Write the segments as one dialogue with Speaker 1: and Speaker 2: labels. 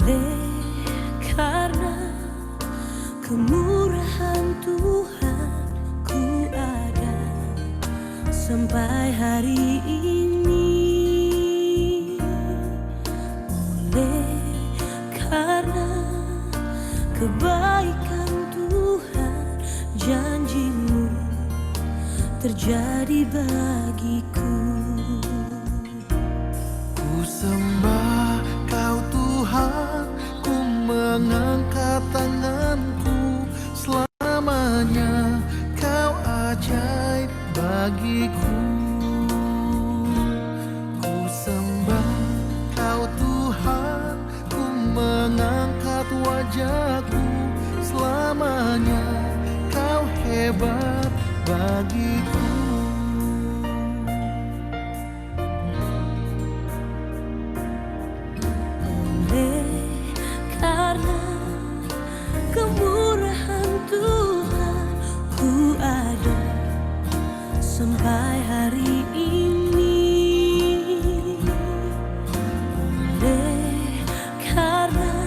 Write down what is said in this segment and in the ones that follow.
Speaker 1: Oleh karena kemurahan Tuhan ku ada sampai hari ini. Oleh karena kebaikan Tuhan, janji-Mu terjadi bagiku.
Speaker 2: Ku sembah Kau Tuhan, ku mengangkat tanganku, selamanya Kau ajaib bagiku. Ku sembah Kau Tuhan, ku mengangkat wajahku, selamanya Kau hebat bagiku.
Speaker 1: Karena kemurahan Tuhan ku ada sampai hari ini. Oleh karena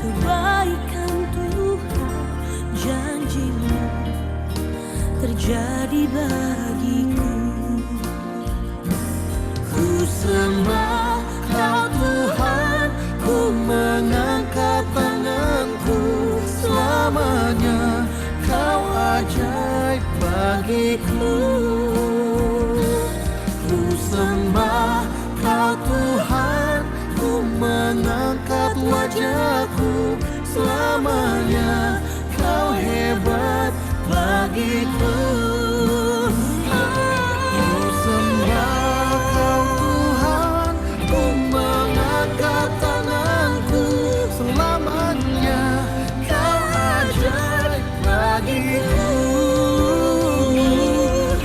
Speaker 1: kebaikan Tuhan, janji-Mu terjadi bagiku.
Speaker 2: Ku sembah Kau Tuhan, ku mengangkat tanganku, selamanya Kau ajaib bagiku. Ku sembah Kau Tuhan, ku mengangkat wajahku, selamanya Kau hebat bagiku. Ku sembah Kau Tuhan, ku mengangkat tanganku, selamanya Kau ajaib bagiku.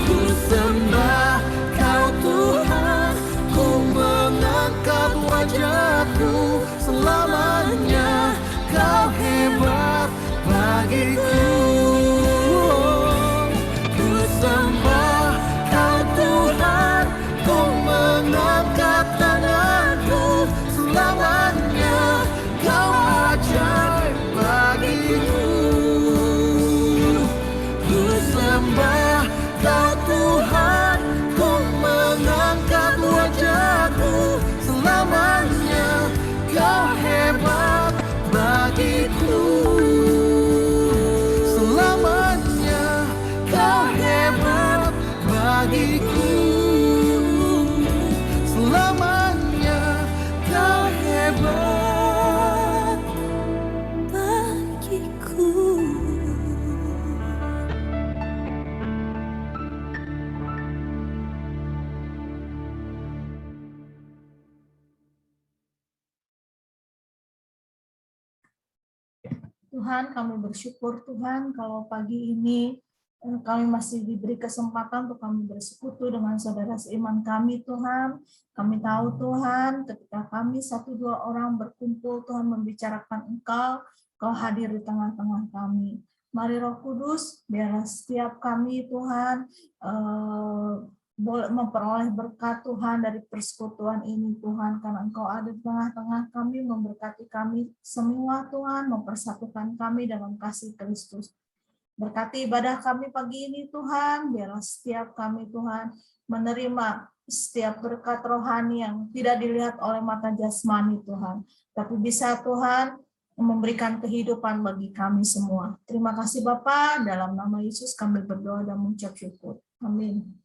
Speaker 2: Ku sembah Kau Tuhan, ku mengangkat wajahku, selamanya Kau hebat bagiku. Ku sembah Kau Tuhan, ku mengangkat tanganku, selamanya Kau ajaib bagiku. Ku sembah Kau Tuhan, ku mengangkat wajahku, selamanya Kau hebat bagiku. Selamanya Kau hebat bagiku. Selamanya Kau hebat
Speaker 1: bagiku.
Speaker 3: Tuhan, kami bersyukur Tuhan kalau pagi ini kami masih diberi kesempatan untuk kami bersekutu dengan saudara seiman kami Tuhan. Kami tahu Tuhan ketika kami 1-2 orang berkumpul Tuhan membicarakan Engkau, Kau hadir di tengah-tengah kami. Mari Roh Kudus, biarlah setiap kami Tuhan boleh memperoleh berkat Tuhan dari persekutuan ini Tuhan, karena Engkau ada di tengah-tengah kami, memberkati kami semua Tuhan, mempersatukan kami dalam kasih Kristus. Berkati ibadah kami pagi ini Tuhan, biarlah setiap kami Tuhan menerima setiap berkat rohani yang tidak dilihat oleh mata jasmani Tuhan, tapi bisa Tuhan memberikan kehidupan bagi kami semua. Terima kasih Bapa, dalam nama Yesus kami berdoa dan mengucap syukur. Amin.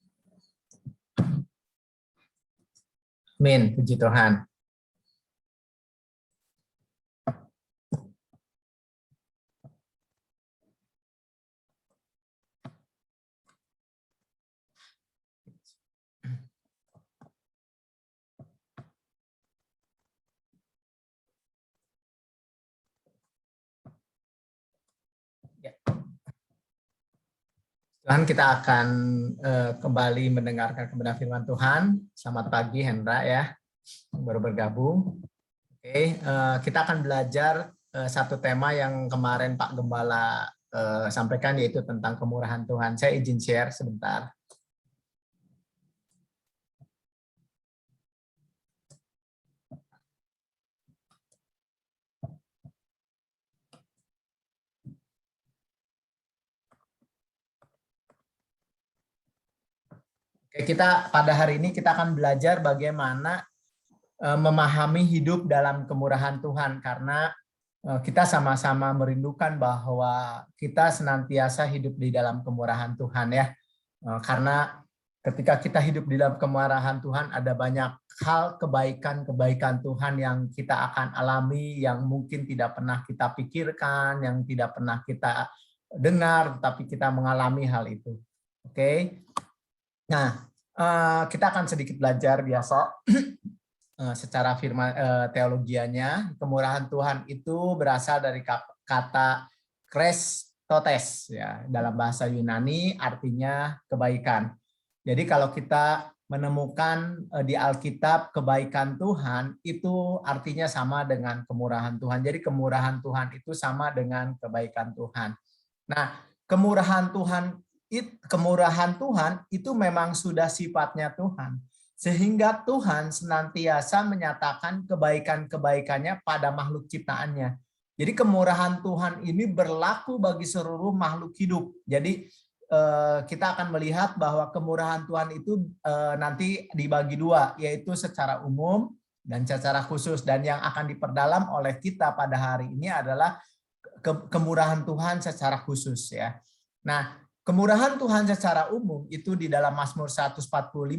Speaker 4: Amin, puji Tuhan. Tuhan, kita akan kembali mendengarkan kebenaran firman Tuhan. Selamat pagi Hendra ya, baru bergabung. Oke, kita akan belajar satu tema yang kemarin Pak Gembala sampaikan, yaitu tentang kemurahan Tuhan. Saya izin share sebentar. Kita pada hari ini kita akan belajar bagaimana memahami hidup dalam kemurahan Tuhan, karena kita sama-sama merindukan bahwa kita senantiasa hidup di dalam kemurahan Tuhan ya. Karena ketika kita hidup di dalam kemurahan Tuhan, ada banyak hal kebaikan-kebaikan Tuhan yang kita akan alami, yang mungkin tidak pernah kita pikirkan, yang tidak pernah kita dengar, tapi kita mengalami hal itu. Oke. Nah, kita akan sedikit belajar biasa secara firman teologianya. Kemurahan Tuhan itu berasal dari kata Christotes ya, dalam bahasa Yunani artinya kebaikan. Jadi kalau kita menemukan di Alkitab kebaikan Tuhan, itu artinya sama dengan kemurahan Tuhan. Jadi kemurahan Tuhan itu sama dengan kebaikan Tuhan. Nah, kemurahan Tuhan itu memang sudah sifatnya Tuhan. Sehingga Tuhan senantiasa menyatakan kebaikan-kebaikannya pada makhluk ciptaannya. Jadi kemurahan Tuhan ini berlaku bagi seluruh makhluk hidup. Jadi kita akan melihat bahwa kemurahan Tuhan itu nanti dibagi dua, yaitu secara umum dan secara khusus. Dan yang akan diperdalam oleh kita pada hari ini adalah kemurahan Tuhan secara khusus ya. Nah, kemurahan Tuhan secara umum itu di dalam Mazmur 145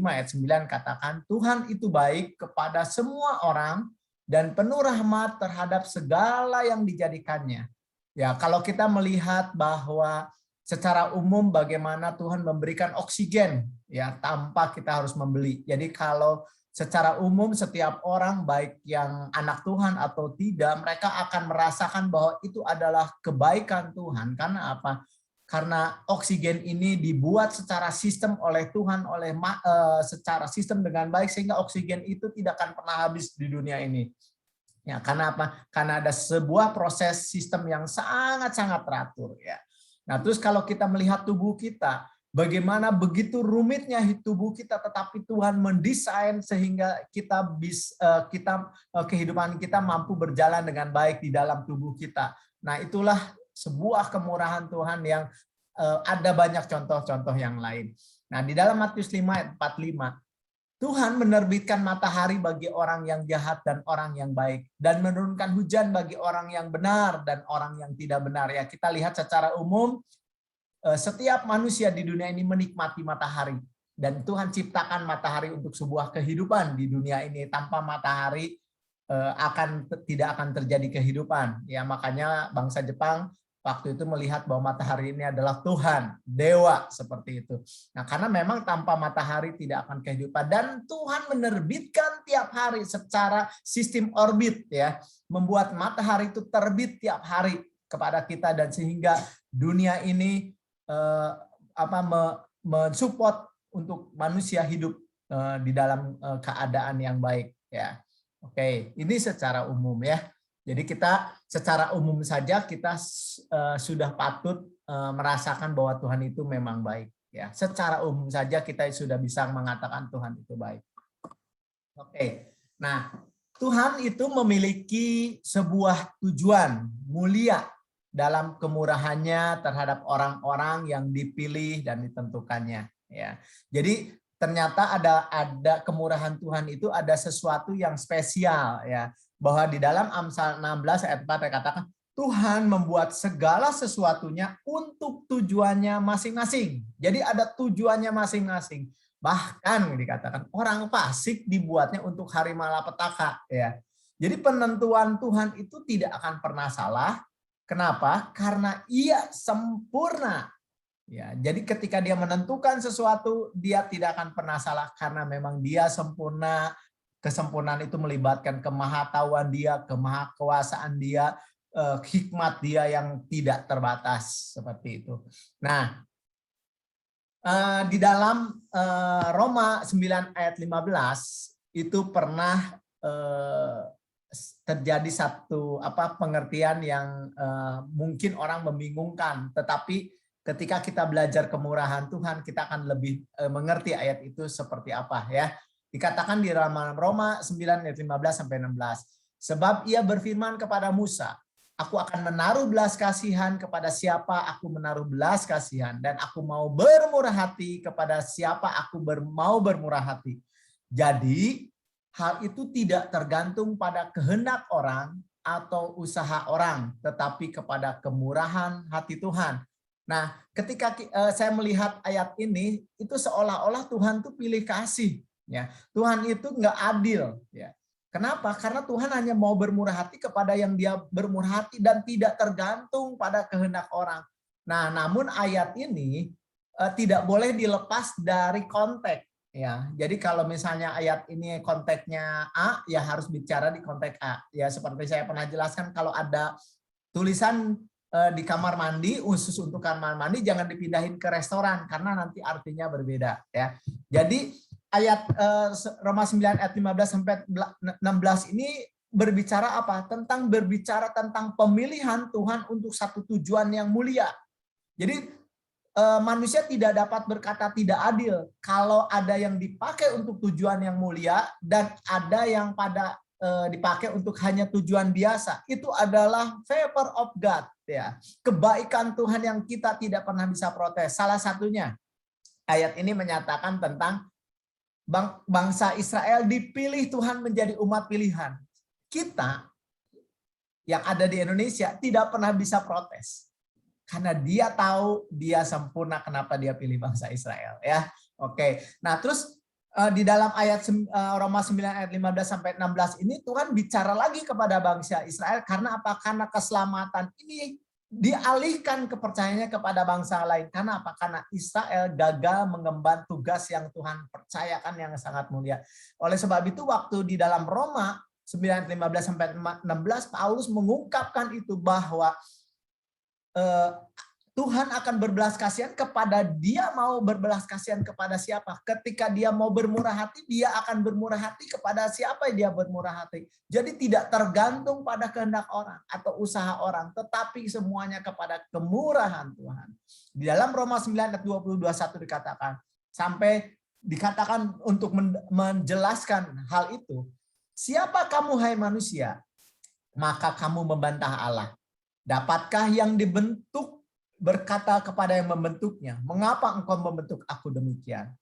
Speaker 4: ayat 9 katakan, Tuhan itu baik kepada semua orang dan penuh rahmat terhadap segala yang dijadikannya. Ya, kalau kita melihat bahwa secara umum bagaimana Tuhan memberikan oksigen ya tanpa kita harus membeli. Jadi kalau secara umum setiap orang baik yang anak Tuhan atau tidak, mereka akan merasakan bahwa itu adalah kebaikan Tuhan. Karena apa? Karena oksigen ini dibuat secara sistem oleh Tuhan, secara sistem dengan baik, sehingga oksigen itu tidak akan pernah habis di dunia ini. Ya, karena apa? Karena ada sebuah proses sistem yang sangat-sangat teratur. Ya. Nah, terus kalau kita melihat tubuh kita, bagaimana begitu rumitnya tubuh kita, tetapi Tuhan mendesain sehingga kehidupan kita mampu berjalan dengan baik di dalam tubuh kita. Nah, itulah sebuah kemurahan Tuhan yang ada banyak contoh-contoh yang lain. Nah, di dalam Matius 5 ayat 45, Tuhan menerbitkan matahari bagi orang yang jahat dan orang yang baik, dan menurunkan hujan bagi orang yang benar dan orang yang tidak benar. Ya, kita lihat secara umum setiap manusia di dunia ini menikmati matahari, dan Tuhan ciptakan matahari untuk sebuah kehidupan di dunia ini. Tanpa matahari tidak akan terjadi kehidupan. Ya, makanya bangsa Jepang waktu itu melihat bahwa matahari ini adalah Tuhan, dewa, seperti itu. Nah, karena memang tanpa matahari tidak akan kehidupan, dan Tuhan menerbitkan tiap hari secara sistem orbit ya, membuat matahari itu terbit tiap hari kepada kita, dan sehingga dunia ini mensupport untuk manusia hidup di dalam keadaan yang baik ya. Oke, ini secara umum ya. Jadi kita secara umum saja kita sudah patut merasakan bahwa Tuhan itu memang baik ya. Secara umum saja kita sudah bisa mengatakan Tuhan itu baik. Oke. Nah, Tuhan itu memiliki sebuah tujuan mulia dalam kemurahannya terhadap orang-orang yang dipilih dan ditentukannya ya. Jadi ternyata ada kemurahan Tuhan itu ada sesuatu yang spesial ya. Bahwa di dalam Amsal 16 ayat 4 dikatakan Tuhan membuat segala sesuatunya untuk tujuannya masing-masing. Jadi ada tujuannya masing-masing. Bahkan dikatakan orang fasik dibuatnya untuk hari malapetaka ya. Jadi penentuan Tuhan itu tidak akan pernah salah. Kenapa? Karena Ia sempurna. Ya, jadi ketika Dia menentukan sesuatu, Dia tidak akan pernah salah karena memang Dia sempurna. Kesempurnaan itu melibatkan kemahatauan Dia, kemahakuasaan Dia, hikmat Dia yang tidak terbatas, seperti itu. Nah, di dalam Roma 9 ayat 15 itu pernah terjadi satu pengertian yang mungkin orang membingungkan, tetapi ketika kita belajar kemurahan Tuhan, kita akan lebih mengerti ayat itu seperti apa ya. Dikatakan di dalam Roma 9 ayat 15 sampai 16. Sebab Ia berfirman kepada Musa, Aku akan menaruh belas kasihan kepada siapa aku menaruh belas kasihan. Dan aku mau bermurah hati kepada siapa aku mau bermurah hati. Jadi hal itu tidak tergantung pada kehendak orang atau usaha orang, tetapi kepada kemurahan hati Tuhan. Nah, ketika saya melihat ayat ini, itu seolah-olah Tuhan tuh pilih kasih. Ya, Tuhan itu nggak adil. Ya. Kenapa? Karena Tuhan hanya mau bermurah hati kepada yang dia bermurah hati dan tidak tergantung pada kehendak orang. Nah, namun ayat ini tidak boleh dilepas dari konteks. Ya, jadi kalau misalnya ayat ini konteksnya A, ya harus bicara di konteks A. Ya, seperti saya pernah jelaskan, kalau ada tulisan di kamar mandi, khusus untuk kamar mandi, jangan dipindahin ke restoran karena nanti artinya berbeda. Ya, jadi ayat Roma 9 ayat 15 sampai 16 ini berbicara apa? Berbicara tentang pemilihan Tuhan untuk satu tujuan yang mulia. Jadi manusia tidak dapat berkata tidak adil kalau ada yang dipakai untuk tujuan yang mulia dan ada yang dipakai untuk hanya tujuan biasa. Itu adalah favor of God, ya. Kebaikan Tuhan yang kita tidak pernah bisa protes. Salah satunya ayat ini menyatakan tentang bangsa Israel dipilih Tuhan menjadi umat pilihan. Kita yang ada di Indonesia tidak pernah bisa protes. Karena dia tahu dia sempurna, kenapa dia pilih bangsa Israel, ya. Oke. Nah, terus di dalam ayat Roma 9 ayat 15 sampai 16 ini Tuhan bicara lagi kepada bangsa Israel karena apa? Karena keselamatan ini dialihkan kepercayaannya kepada bangsa lain. Karena apa? Karena Israel gagal mengemban tugas yang Tuhan percayakan yang sangat mulia. Oleh sebab itu waktu di dalam Roma 9 ayat 15 sampai 16 Paulus mengungkapkan itu bahwa Tuhan akan berbelas kasihan kepada dia mau berbelas kasihan kepada siapa. Ketika dia mau bermurah hati, dia akan bermurah hati kepada siapa dia bermurah hati. Jadi tidak tergantung pada kehendak orang atau usaha orang, tetapi semuanya kepada kemurahan Tuhan. Di dalam Roma 9 ayat 20-21 dikatakan, sampai dikatakan untuk menjelaskan hal itu, siapa kamu hai manusia, maka kamu membantah Allah. Dapatkah yang dibentuk berkata kepada yang membentuknya, mengapa engkau membentuk aku demikian?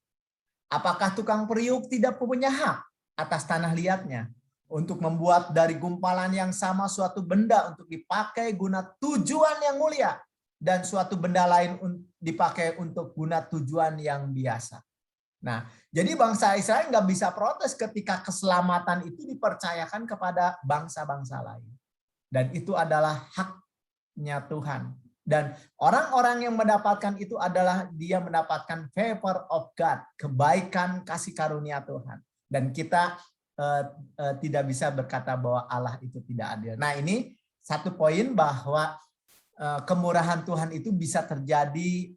Speaker 4: Apakah tukang periuk tidak punya hak atas tanah liatnya untuk membuat dari gumpalan yang sama suatu benda untuk dipakai guna tujuan yang mulia dan suatu benda lain dipakai untuk guna tujuan yang biasa? Nah, jadi bangsa Israel nggak bisa protes ketika keselamatan itu dipercayakan kepada bangsa-bangsa lain. Dan itu adalah hak Tuhan. Dan orang-orang yang mendapatkan itu adalah dia mendapatkan favor of God, kebaikan kasih karunia Tuhan. Dan kita tidak bisa berkata bahwa Allah itu tidak adil. Nah, ini satu poin bahwa kemurahan Tuhan itu bisa terjadi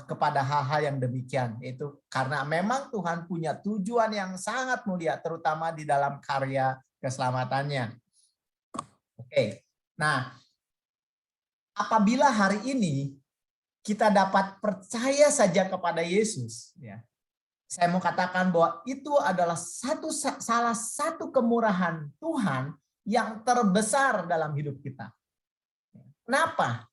Speaker 4: kepada hal-hal yang demikian. Itu karena memang Tuhan punya tujuan yang sangat mulia, terutama di dalam karya keselamatannya. Oke, nah, apabila hari ini kita dapat percaya saja kepada Yesus, ya, saya mau katakan bahwa itu adalah salah satu kemurahan Tuhan yang terbesar dalam hidup kita. Kenapa?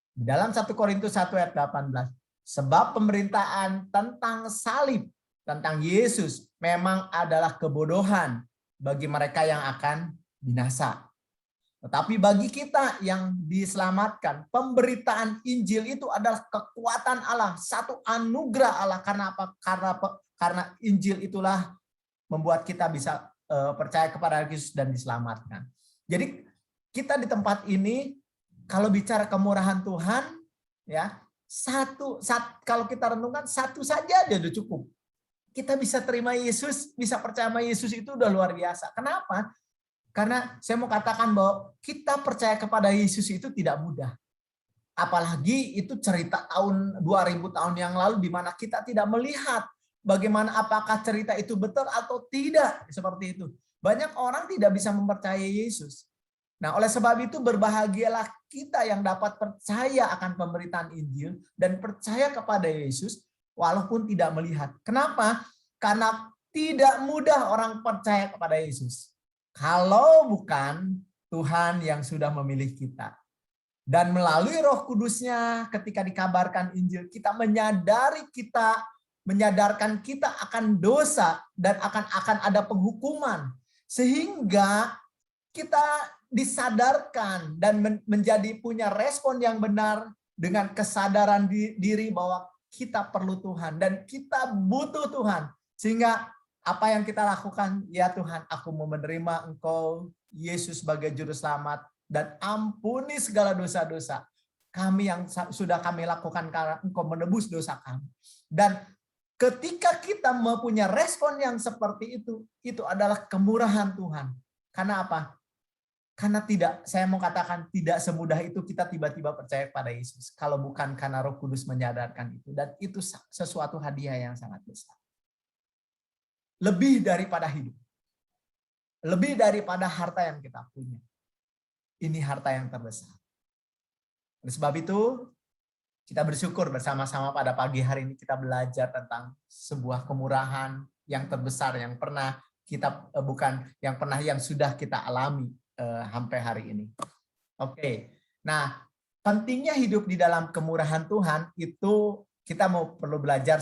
Speaker 4: Di dalam 1 Korintus 1 ayat 18, sebab pemberitaan tentang salib, tentang Yesus memang adalah kebodohan bagi mereka yang akan binasa. Tetapi bagi kita yang diselamatkan, pemberitaan Injil itu adalah kekuatan Allah, satu anugerah Allah. Karena apa? Karena Injil itulah membuat kita bisa percaya kepada Yesus dan diselamatkan. Jadi kita di tempat ini kalau bicara kemurahan Tuhan, ya kalau kita renungkan satu saja udah cukup. Kita bisa terima Yesus, bisa percaya sama Yesus itu udah luar biasa. Kenapa? Karena saya mau katakan bahwa kita percaya kepada Yesus itu tidak mudah. Apalagi itu cerita tahun 2000 tahun yang lalu di mana kita tidak melihat bagaimana apakah cerita itu betul atau tidak, seperti itu. Banyak orang tidak bisa mempercayai Yesus. Nah, oleh sebab itu berbahagialah kita yang dapat percaya akan pemberitaan Injil dan percaya kepada Yesus walaupun tidak melihat. Kenapa? Karena tidak mudah orang percaya kepada Yesus. Kalau bukan Tuhan yang sudah memilih kita. Dan melalui Roh Kudusnya ketika dikabarkan Injil, kita menyadarkan kita akan dosa dan akan ada penghukuman. Sehingga kita disadarkan dan menjadi punya respon yang benar dengan kesadaran diri bahwa kita perlu Tuhan dan kita butuh Tuhan. Sehingga apa yang kita lakukan, ya Tuhan, aku mau menerima Engkau, Yesus, sebagai Juru Selamat, dan ampuni segala dosa-dosa kami yang sudah kami lakukan karena Engkau menebus dosa kami. Dan ketika kita mempunyai respon yang seperti itu adalah kemurahan Tuhan. Karena apa? Karena saya mau katakan tidak semudah itu kita tiba-tiba percaya pada Yesus. Kalau bukan karena Roh Kudus menyadarkan itu. Dan itu sesuatu hadiah yang sangat besar. Lebih daripada hidup. Lebih daripada harta yang kita punya. Ini harta yang terbesar. Oleh sebab itu, kita bersyukur bersama-sama pada pagi hari ini kita belajar tentang sebuah kemurahan yang terbesar yang sudah kita alami sampai hari ini. Oke. Nah, pentingnya hidup di dalam kemurahan Tuhan itu kita perlu belajar,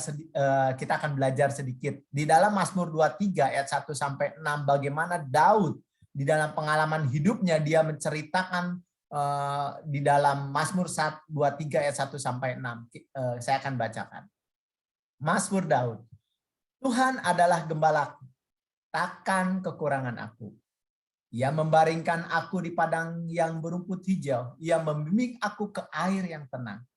Speaker 4: kita akan belajar sedikit. Di dalam Mazmur 23 ayat 1 sampai 6 bagaimana Daud di dalam pengalaman hidupnya dia menceritakan di dalam Mazmur 23 ayat 1 sampai 6. Saya akan bacakan. Mazmur Daud. Tuhan adalah gembalaku, takkan kekurangan aku. Ia membaringkan aku di padang yang berumput hijau. Ia membimbing aku ke air yang tenang.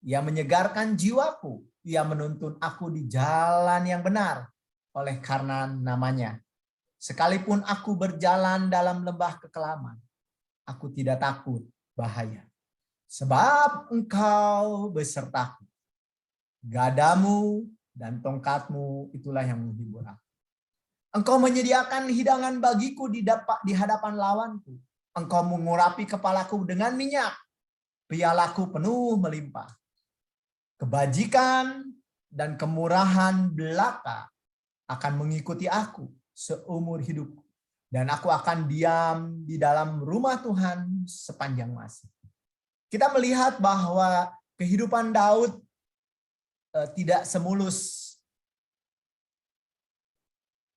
Speaker 4: Ia menyegarkan jiwaku. Ia menuntun aku di jalan yang benar oleh karena namanya. Sekalipun aku berjalan dalam lembah kekelaman, aku tidak takut bahaya. Sebab Engkau besertaku. Gadamu dan tongkatmu itulah yang menghibur aku. Engkau menyediakan hidangan bagiku di hadapan lawanku. Engkau mengurapi kepalaku dengan minyak. Pialaku penuh melimpah. Kebajikan dan kemurahan belaka akan mengikuti aku seumur hidupku. Dan aku akan diam di dalam rumah Tuhan sepanjang masa. Kita melihat bahwa kehidupan Daud tidak semulus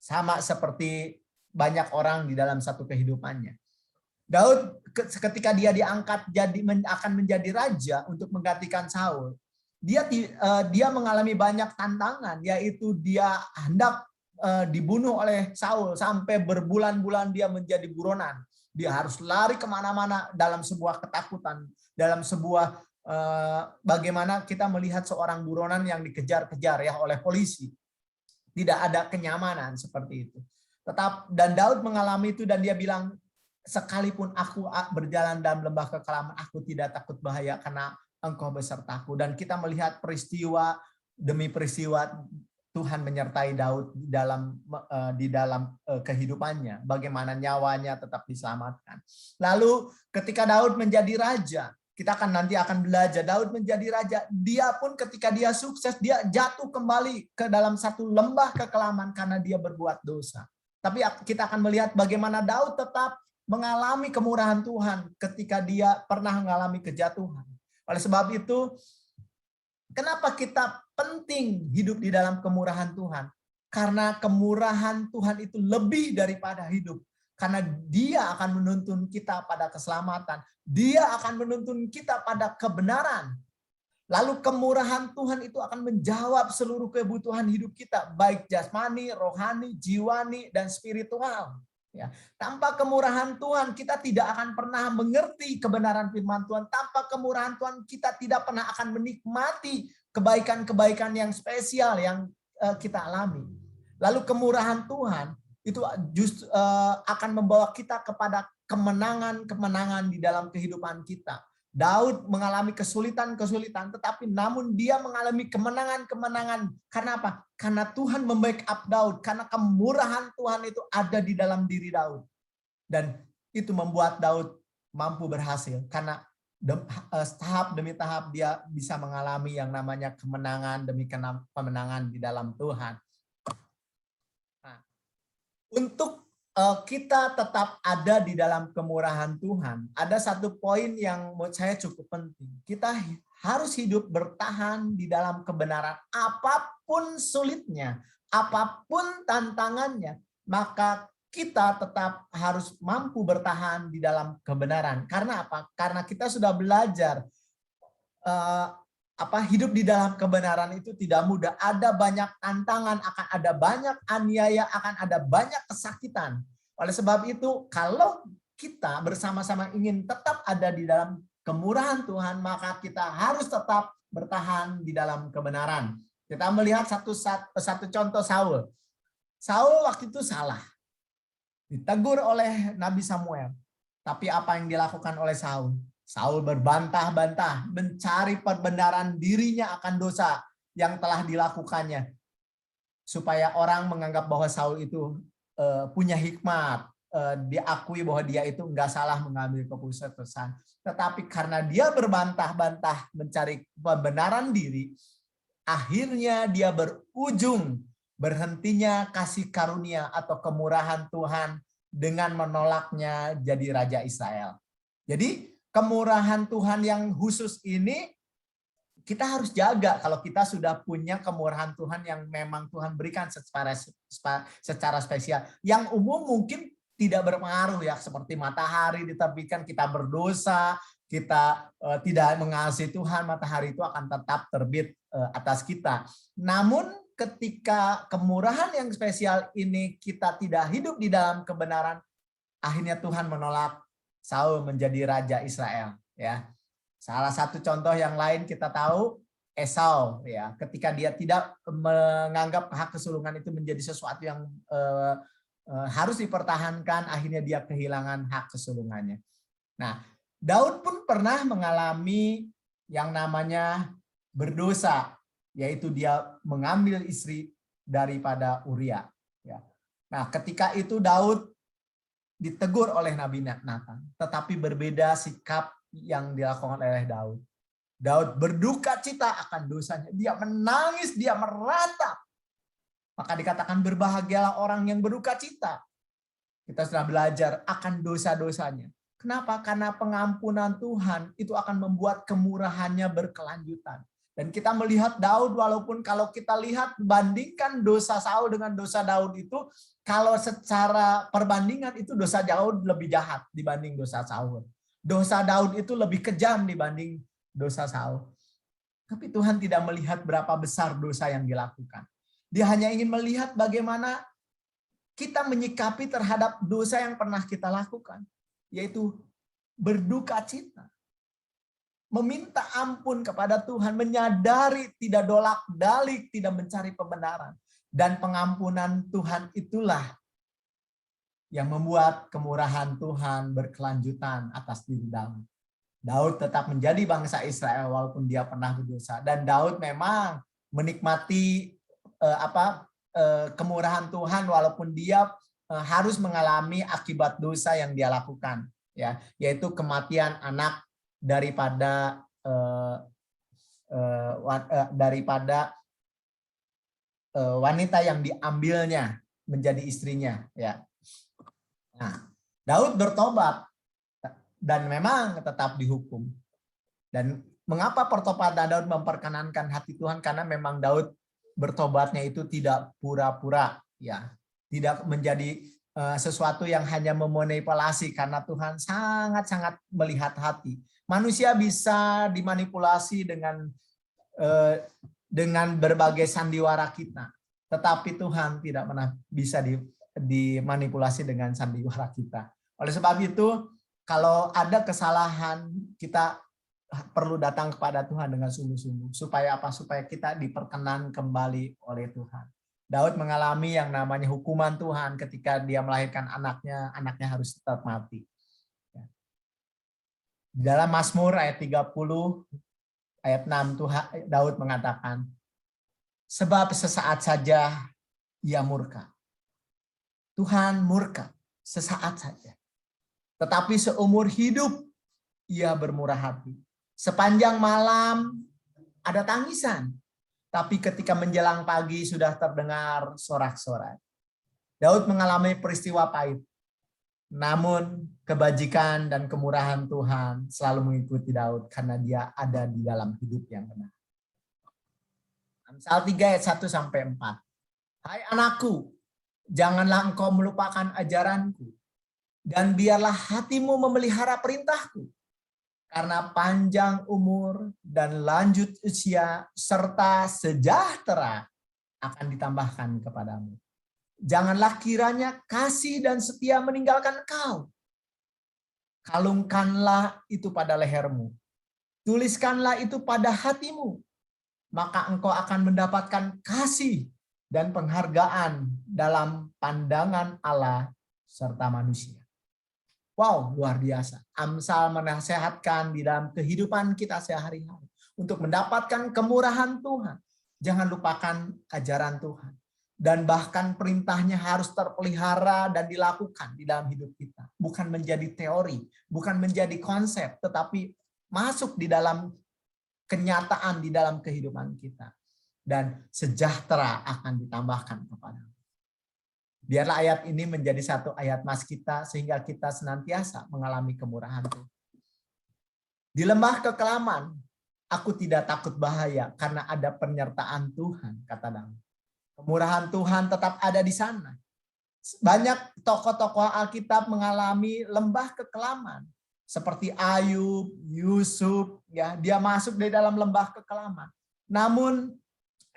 Speaker 4: sama seperti banyak orang di dalam satu kehidupannya. Daud ketika dia diangkat akan menjadi raja untuk menggantikan Saul, dia mengalami banyak tantangan, yaitu dia hendak dibunuh oleh Saul sampai berbulan-bulan dia menjadi buronan. Dia harus lari kemana-mana dalam sebuah ketakutan, dalam sebuah bagaimana kita melihat seorang buronan yang dikejar-kejar ya oleh polisi. Tidak ada kenyamanan seperti itu. Dan Daud mengalami itu dan dia bilang, sekalipun aku berjalan dalam lembah kekelaman, aku tidak takut bahaya karena Engkau besertaku. Dan kita melihat peristiwa demi peristiwa Tuhan menyertai Daud di dalam kehidupannya. Bagaimana nyawanya tetap diselamatkan. Lalu ketika Daud menjadi raja, kita nanti akan belajar Daud menjadi raja. Dia pun ketika dia sukses, dia jatuh kembali ke dalam satu lembah kekelaman karena dia berbuat dosa. Tapi kita akan melihat bagaimana Daud tetap mengalami kemurahan Tuhan ketika dia pernah mengalami kejatuhan. Oleh sebab itu, kenapa kita penting hidup di dalam kemurahan Tuhan? Karena kemurahan Tuhan itu lebih daripada hidup. Karena dia akan menuntun kita pada keselamatan. Dia akan menuntun kita pada kebenaran. Lalu kemurahan Tuhan itu akan menjawab seluruh kebutuhan hidup kita. Baik jasmani, rohani, jiwani, dan spiritual. Ya, tanpa kemurahan Tuhan kita tidak akan pernah mengerti kebenaran firman Tuhan. Tanpa kemurahan Tuhan kita tidak pernah akan menikmati kebaikan-kebaikan yang spesial yang kita alami. Lalu kemurahan Tuhan itu justru akan membawa kita kepada kemenangan-kemenangan di dalam kehidupan kita. Daud mengalami kesulitan-kesulitan, tetapi namun dia mengalami kemenangan-kemenangan. Karena apa? Karena Tuhan membackup Daud, karena kemurahan Tuhan itu ada di dalam diri Daud. Dan itu membuat Daud mampu berhasil, karena tahap demi tahap dia bisa mengalami yang namanya kemenangan demi kemenangan di dalam Tuhan. Nah, untuk kita tetap ada di dalam kemurahan Tuhan, ada satu poin yang menurut saya cukup penting. Kita harus hidup bertahan di dalam kebenaran. Apapun sulitnya, apapun tantangannya, maka kita tetap harus mampu bertahan di dalam kebenaran. Karena apa? Karena kita sudah belajar hidup di dalam kebenaran itu tidak mudah. Ada banyak tantangan, akan ada banyak aniaya, akan ada banyak kesakitan. Oleh sebab itu, kalau kita bersama-sama ingin tetap ada di dalam kemurahan Tuhan, maka kita harus tetap bertahan di dalam kebenaran. Kita melihat satu contoh Saul. Saul waktu itu salah. Ditegur oleh Nabi Samuel. Tapi apa yang dilakukan oleh Saul? Saul berbantah-bantah, mencari perbenaran dirinya akan dosa yang telah dilakukannya. Supaya orang menganggap bahwa Saul itu punya hikmat, diakui bahwa dia itu enggak salah mengambil keputusan. Tetapi karena dia berbantah-bantah mencari pembenaran diri, akhirnya dia berujung berhentinya kasih karunia atau kemurahan Tuhan dengan menolaknya jadi Raja Israel. Jadi kemurahan Tuhan yang khusus ini kita harus jaga kalau kita sudah punya kemurahan Tuhan yang memang Tuhan berikan secara spesial. Yang umum mungkin tidak berpengaruh ya, seperti matahari diterbitkan kita berdosa, kita tidak mengasihi Tuhan, matahari itu akan tetap terbit atas kita. Namun ketika kemurahan yang spesial ini kita tidak hidup di dalam kebenaran, akhirnya Tuhan menolak Saul menjadi Raja Israel. Ya, salah satu contoh yang lain kita tahu Esau. Ya, ketika dia tidak menganggap hak kesulungan itu menjadi sesuatu yang harus dipertahankan, akhirnya dia kehilangan hak kesulungannya. Nah, Daud pun pernah mengalami yang namanya berdosa, yaitu dia mengambil istri daripada Uria. Ya. Nah, ketika itu Daud ditegur oleh Nabi Nathan, tetapi berbeda sikap yang dilakukan oleh Daud. Daud berduka cita akan dosanya, dia menangis, dia meratap. Maka dikatakan berbahagialah orang yang berduka cita. Kita sudah belajar akan dosa-dosanya. Kenapa? Karena pengampunan Tuhan itu akan membuat kemurahannya berkelanjutan. Dan kita melihat Daud, walaupun kalau kita lihat bandingkan dosa Saul dengan dosa Daud itu, kalau secara perbandingan itu dosa Daud lebih jahat dibanding dosa Saul. Dosa Daud itu lebih kejam dibanding dosa Saul. Tapi Tuhan tidak melihat berapa besar dosa yang dilakukan. Dia hanya ingin melihat bagaimana kita menyikapi terhadap dosa yang pernah kita lakukan, yaitu berduka cita. Meminta ampun kepada Tuhan, menyadari tidak dolak-dalik, tidak mencari pembenaran. Dan pengampunan Tuhan itulah yang membuat kemurahan Tuhan berkelanjutan atas diri Daud. Daud tetap menjadi bangsa Israel walaupun dia pernah berdosa. Dan Daud memang menikmati kemurahan Tuhan walaupun dia harus mengalami akibat dosa yang dia lakukan, ya, yaitu kematian anak daripada wanita yang diambilnya menjadi istrinya, ya. Nah, Daud bertobat dan memang tetap dihukum. Dan mengapa pertobatan Daud memperkenankan hati Tuhan? Karena memang Daud bertobatnya itu tidak pura-pura, ya, tidak menjadi sesuatu yang hanya memanipulasi, karena Tuhan sangat-sangat melihat hati. Manusia bisa dimanipulasi dengan berbagai sandiwara kita, tetapi Tuhan tidak pernah bisa dimanipulasi dengan sandiwara kita. Oleh sebab itu, kalau ada kesalahan, kita perlu datang kepada Tuhan dengan sungguh-sungguh. Supaya apa? Supaya kita diperkenan kembali oleh Tuhan. Daud mengalami yang namanya hukuman Tuhan ketika dia melahirkan anaknya harus tetap mati. Di dalam Mazmur ayat 30, ayat 6, Daud mengatakan, sebab sesaat saja ia murka. Tuhan murka sesaat saja. Tetapi seumur hidup ia bermurah hati. Sepanjang malam ada tangisan, tapi ketika menjelang pagi sudah terdengar sorak-sorai. Daud mengalami peristiwa pahit. Namun kebajikan dan kemurahan Tuhan selalu mengikuti Daud karena dia ada di dalam hidup yang benar. Amsal 3 ayat 1 sampai 4. Hai anakku, janganlah engkau melupakan ajaranku, dan biarlah hatimu memelihara perintahku. Karena panjang umur dan lanjut usia serta sejahtera akan ditambahkan kepadamu. Janganlah kiranya kasih dan setia meninggalkan engkau. Kalungkanlah itu pada lehermu. Tuliskanlah itu pada hatimu. Maka engkau akan mendapatkan kasih dan penghargaan dalam pandangan Allah serta manusia. Wow, luar biasa. Amsal menasehatkan di dalam kehidupan kita sehari-hari untuk mendapatkan kemurahan Tuhan. Jangan lupakan ajaran Tuhan. Dan bahkan perintahnya harus terpelihara dan dilakukan di dalam hidup kita. Bukan menjadi teori, bukan menjadi konsep, tetapi masuk di dalam kenyataan di dalam kehidupan kita. Dan sejahtera akan ditambahkan kepadamu. Biarlah ayat ini menjadi satu ayat mas kita sehingga kita senantiasa mengalami kemurahan Tuhan. Di lembah kekelaman, aku tidak takut bahaya karena ada penyertaan Tuhan, kata Daud. Kemurahan Tuhan tetap ada di sana. Banyak tokoh-tokoh Alkitab mengalami lembah kekelaman. Seperti Ayub, Yusuf, ya, dia masuk di dalam lembah kekelaman. Namun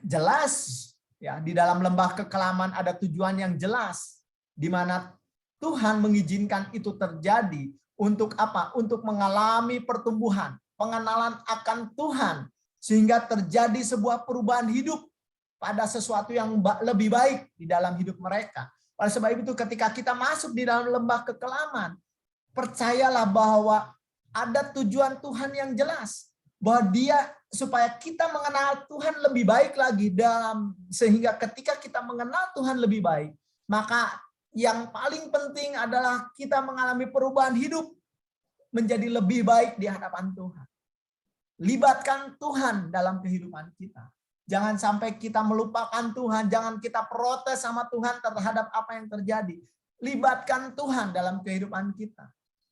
Speaker 4: jelas ya, di dalam lembah kekelaman ada tujuan yang jelas, di mana Tuhan mengizinkan itu terjadi untuk apa? Untuk mengalami pertumbuhan, pengenalan akan Tuhan, sehingga terjadi sebuah perubahan hidup pada sesuatu yang lebih baik di dalam hidup mereka. Oleh sebab itu ketika kita masuk di dalam lembah kekelaman, percayalah bahwa ada tujuan Tuhan yang jelas. Bahwa dia supaya kita mengenal Tuhan lebih baik lagi sehingga ketika kita mengenal Tuhan lebih baik, maka yang paling penting adalah kita mengalami perubahan hidup menjadi lebih baik di hadapan Tuhan. Libatkan Tuhan dalam kehidupan kita. Jangan sampai kita melupakan Tuhan, jangan kita protes sama Tuhan terhadap apa yang terjadi. Libatkan Tuhan dalam kehidupan kita.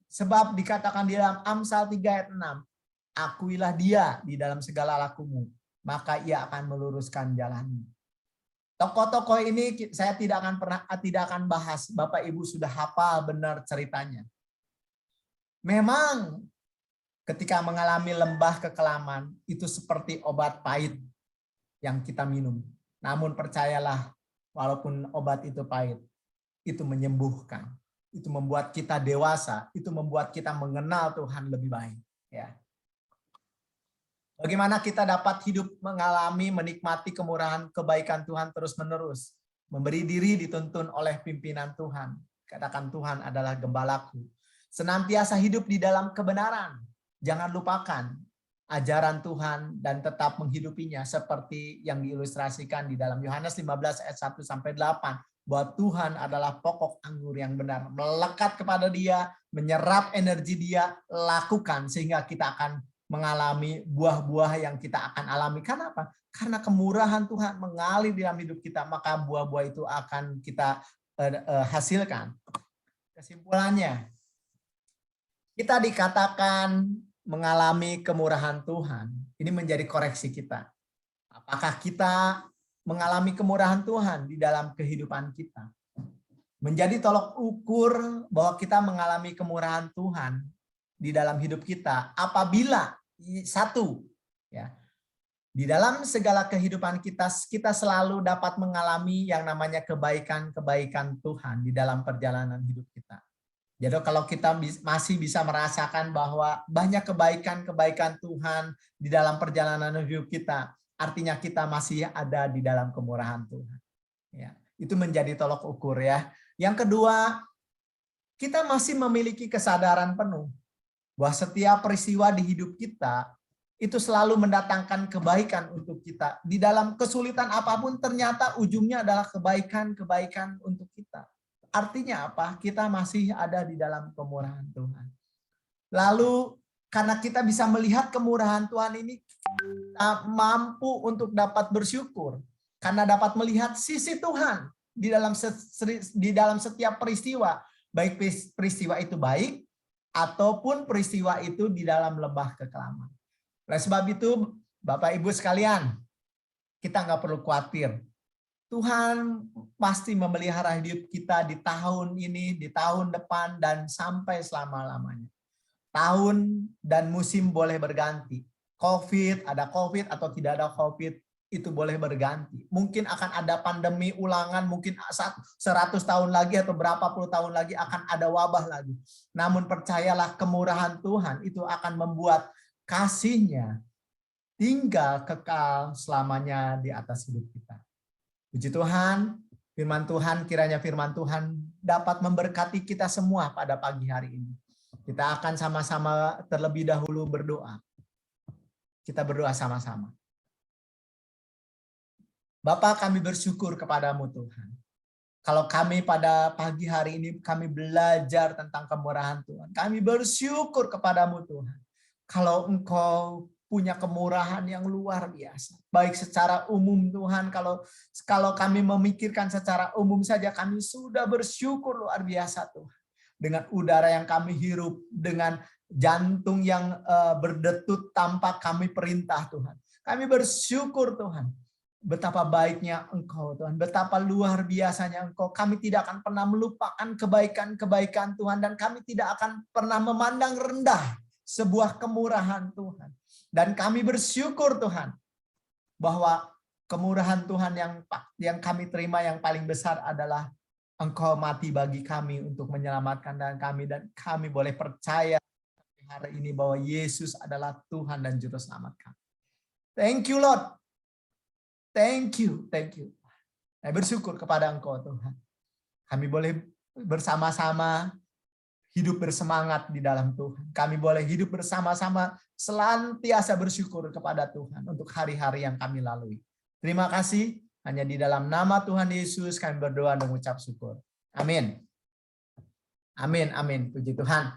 Speaker 4: Sebab dikatakan di dalam Amsal 3 ayat 6, akuilah dia di dalam segala lakumu, maka ia akan meluruskan jalanmu. Tokoh-tokoh ini saya tidak akan bahas, Bapak Ibu sudah hafal benar ceritanya. Memang ketika mengalami lembah kekelaman, itu seperti obat pahit yang kita minum. Namun percayalah, walaupun obat itu pahit, itu menyembuhkan. Itu membuat kita dewasa, itu membuat kita mengenal Tuhan lebih baik. Ya. Bagaimana kita dapat hidup mengalami, menikmati kemurahan, kebaikan Tuhan terus-menerus. Memberi diri dituntun oleh pimpinan Tuhan. Katakan Tuhan adalah gembalaku. Senantiasa hidup di dalam kebenaran. Jangan lupakan ajaran Tuhan dan tetap menghidupinya seperti yang diilustrasikan di dalam Yohanes 15 ayat 1 sampai 8 bahwa Tuhan adalah pokok anggur yang benar, melekat kepada dia, menyerap energi dia, lakukan sehingga kita akan mengalami buah-buah yang kita akan alami. Karena apa? Karena kemurahan Tuhan mengalir dalam hidup kita, maka buah-buah itu akan kita hasilkan. Kesimpulannya, kita dikatakan mengalami kemurahan Tuhan. Ini menjadi koreksi kita. Apakah kita mengalami kemurahan Tuhan di dalam kehidupan kita? Menjadi tolok ukur bahwa kita mengalami kemurahan Tuhan di dalam hidup kita apabila satu, ya, di dalam segala kehidupan kita selalu dapat mengalami yang namanya kebaikan-kebaikan Tuhan di dalam perjalanan hidup kita. Jadi kalau kita masih bisa merasakan bahwa banyak kebaikan-kebaikan Tuhan di dalam perjalanan hidup kita, artinya kita masih ada di dalam kemurahan Tuhan. Ya, itu menjadi tolok ukur ya. Yang kedua, kita masih memiliki kesadaran penuh bahwa setiap peristiwa di hidup kita itu selalu mendatangkan kebaikan untuk kita. Di dalam kesulitan apapun ternyata ujungnya adalah kebaikan-kebaikan untuk kita. Artinya apa? Kita masih ada di dalam kemurahan Tuhan. Lalu karena kita bisa melihat kemurahan Tuhan ini, kita mampu untuk dapat bersyukur. Karena dapat melihat sisi Tuhan di dalam setiap peristiwa, baik peristiwa itu baik ataupun peristiwa itu di dalam lembah kekelaman. Oleh sebab itu, Bapak Ibu sekalian, kita nggak perlu khawatir. Tuhan pasti memelihara hidup kita di tahun ini, di tahun depan, dan sampai selama-lamanya. Tahun dan musim boleh berganti. Ada COVID atau tidak ada COVID, itu boleh berganti. Mungkin akan ada pandemi ulangan, mungkin 100 tahun lagi atau berapa puluh tahun lagi akan ada wabah lagi. Namun percayalah, kemurahan Tuhan itu akan membuat kasih-Nya tinggal kekal selamanya di atas hidup kita. Puji Tuhan, firman Tuhan, kiranya firman Tuhan dapat memberkati kita semua pada pagi hari ini. Kita akan sama-sama terlebih dahulu berdoa. Kita berdoa sama-sama. Bapa, kami bersyukur kepadamu Tuhan. Kalau kami pada pagi hari ini kami belajar tentang kemurahan Tuhan. Kami bersyukur kepadamu Tuhan. Kalau Engkau punya kemurahan yang luar biasa. Baik secara umum Tuhan, kalau kami memikirkan secara umum saja, kami sudah bersyukur luar biasa Tuhan. Dengan udara yang kami hirup, dengan jantung yang berdetut tanpa kami perintah Tuhan. Kami bersyukur Tuhan. Betapa baiknya Engkau Tuhan, betapa luar biasanya Engkau. Kami tidak akan pernah melupakan kebaikan-kebaikan Tuhan, dan kami tidak akan pernah memandang rendah sebuah kemurahan Tuhan. Dan kami bersyukur Tuhan bahwa kemurahan Tuhan yang kami terima yang paling besar adalah Engkau mati bagi kami untuk menyelamatkan kami, dan kami boleh percaya hari ini bahwa Yesus adalah Tuhan dan Juru Selamat kami. Thank you Lord. Thank you. Saya bersyukur kepada Engkau Tuhan. Kami boleh bersama-sama hidup bersemangat di dalam Tuhan. Kami boleh hidup bersama-sama senantiasa bersyukur kepada Tuhan untuk hari-hari yang kami lalui. Terima kasih. Hanya di dalam nama Tuhan Yesus kami berdoa dan mengucap syukur. Amin. Amin. Puji Tuhan.